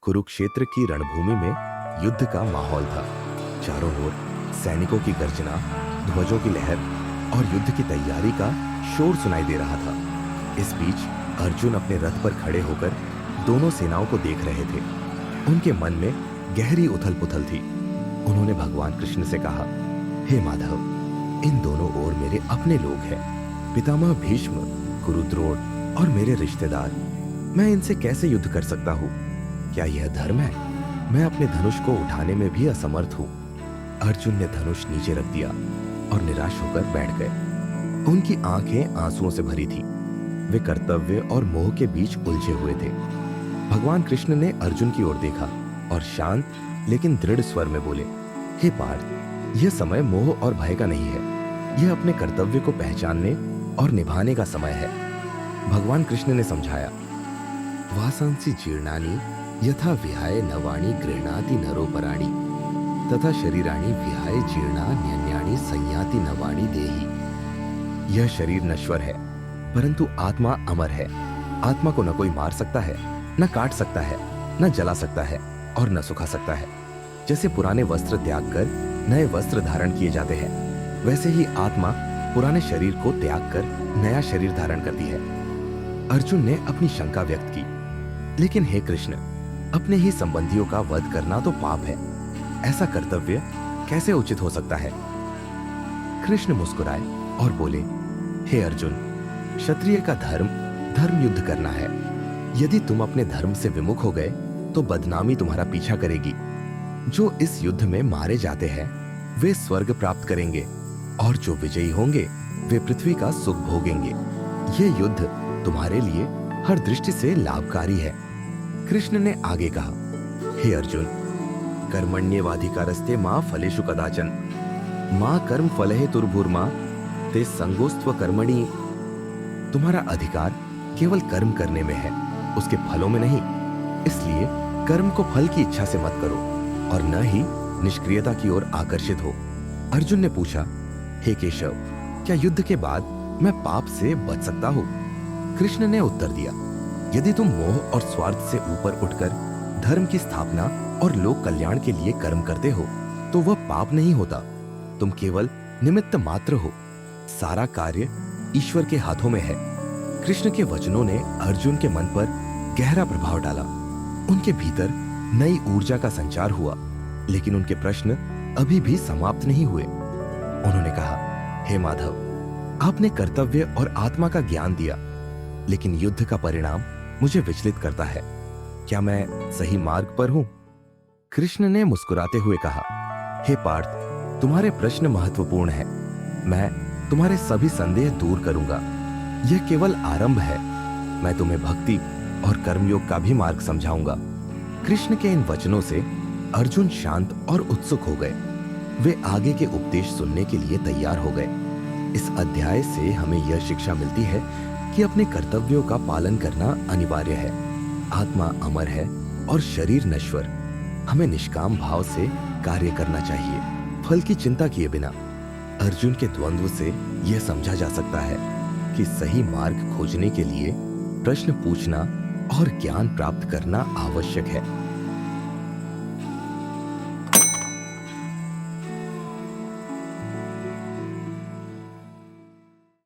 कुरुक्षेत्र की रणभूमि में युद्ध का माहौल था। चारों ओर सैनिकों की गर्जना, ध्वजों की लहर और युद्ध की तैयारी का शोर सुनाई दे रहा था। इस बीच अर्जुन अपने रथ पर खड़े होकर दोनों सेनाओं को देख रहे थे। उनके मन में गहरी उथल पुथल थी। उन्होंने भगवान कृष्ण से कहा, हे माधव, इन दोनों ओर मेरे अपने लोग हैं, पितामह भीष्म, गुरु द्रोण और मेरे रिश्तेदार। मैं इनसे कैसे युद्ध कर सकता हूँ? क्या यह धर्म है? मैं अपने धनुष को उठाने में भी असमर्थ हूँ। अर्जुन ने धनुष नीचे रख दिया और निराश होकर बैठ गए। उनकी आंखें आंसुओं से भरी थी। वे कर्तव्य और मोह के बीच उलझे हुए थे। भगवान कृष्ण ने अर्जुन की ओर देखा और शांत लेकिन दृढ़ स्वर में बोले, हे पार्थ, यह समय मोह और भय का नहीं है। यह अपने कर्तव्य को पहचानने और निभाने का समय है। भगवान कृष्ण ने समझाया, वासांसि जीर्णानि यथा विहाय नवाणि गृह्णाति नरोपराणि तथा शरीराणि विहाय जीर्णान्यन्यानि संयाति नवाणि देहि। यह शरीर नश्वर है, परंतु आत्मा अमर है। आत्मा को न कोई मार सकता है, न काट सकता है, न जला सकता है और न सुखा सकता है। जैसे पुराने वस्त्र त्याग कर नए वस्त्र धारण किए जाते हैं, वैसे ही आत्मा पुराने शरीर को त्याग कर नया शरीर धारण करती है। अर्जुन ने अपनी शंका व्यक्त की, लेकिन हे कृष्ण, अपने ही संबंधियों का वध करना तो पाप है। ऐसा कर्तव्य कैसे उचित हो सकता है? कृष्ण मुस्कुराए और बोले, हे अर्जुन, क्षत्रिय का धर्म धर्म युद्ध करना है। यदि तुम अपने धर्म से विमुख हो गए तो बदनामी तुम्हारा पीछा करेगी। जो इस युद्ध में मारे जाते हैं वे स्वर्ग प्राप्त करेंगे और जो विजयी होंगे वे पृथ्वी का सुख भोगेंगे। ये युद्ध तुम्हारे लिए हर दृष्टि से लाभकारी है। कृष्ण ने आगे कहा, हे अर्जुन, कर्मण्येवाधिकारस्ते मां फलेषु कदाचन मां कर्म फलहे तुर्भुर्मा ते संगोस्त्व कर्मणि। तुम्हारा अधिकार केवल कर्म करने में है, उसके फलों में नहीं। इसलिए कर्म को फल की इच्छा से मत करो और न ही निष्क्रियता की ओर आकर्षित हो। अर्जुन ने पूछा, हे केशव, क्या युद्ध के बाद मैं पाप से बच सकता हूँ? कृष्ण ने उत्तर दिया, यदि तुम मोह और स्वार्थ से ऊपर उठकर धर्म की स्थापना और लोक कल्याण के लिए कर्म करते हो तो वह पाप नहीं होता। तुम केवल निमित्त मात्र हो। सारा कार्य ईश्वर के हाथों में है। कृष्ण के वचनों ने अर्जुन के मन पर गहरा प्रभाव डाला। उनके भीतर नई ऊर्जा का संचार हुआ, लेकिन उनके प्रश्न अभी भी समाप्त नहीं हुए। उन्होंने कहा, हे माधव, आपने कर्तव्य और आत्मा का ज्ञान दिया, लेकिन युद्ध का परिणाम मुझे विचलित करता है। क्या मैं सही मार्ग पर हूं? कृष्ण ने मुस्कुराते हुए कहा, हे पार्थ, तुम्हारे प्रश्न महत्वपूर्ण हैं। मैं तुम्हारे सभी संदेह दूर करूंगा। यह केवल आरंभ है। मैं तुम्हें भक्ति और कर्मयोग का भी मार्ग समझाऊंगा। कृष्ण के इन वचनों से अर्जुन शांत और उत्सुक हो गए। वे आगे के उपदेश सुनने के लिए तैयार हो गए। इस अध्याय से हमें यह शिक्षा मिलती है कि अपने कर्तव्यों का पालन करना अनिवार्य है। आत्मा अमर है और शरीर नश्वर। हमें निष्काम भाव से कार्य करना चाहिए, फल की चिंता किए बिना। अर्जुन के द्वंद्व से यह समझा जा सकता है कि सही मार्ग खोजने के लिए प्रश्न पूछना और ज्ञान प्राप्त करना आवश्यक है।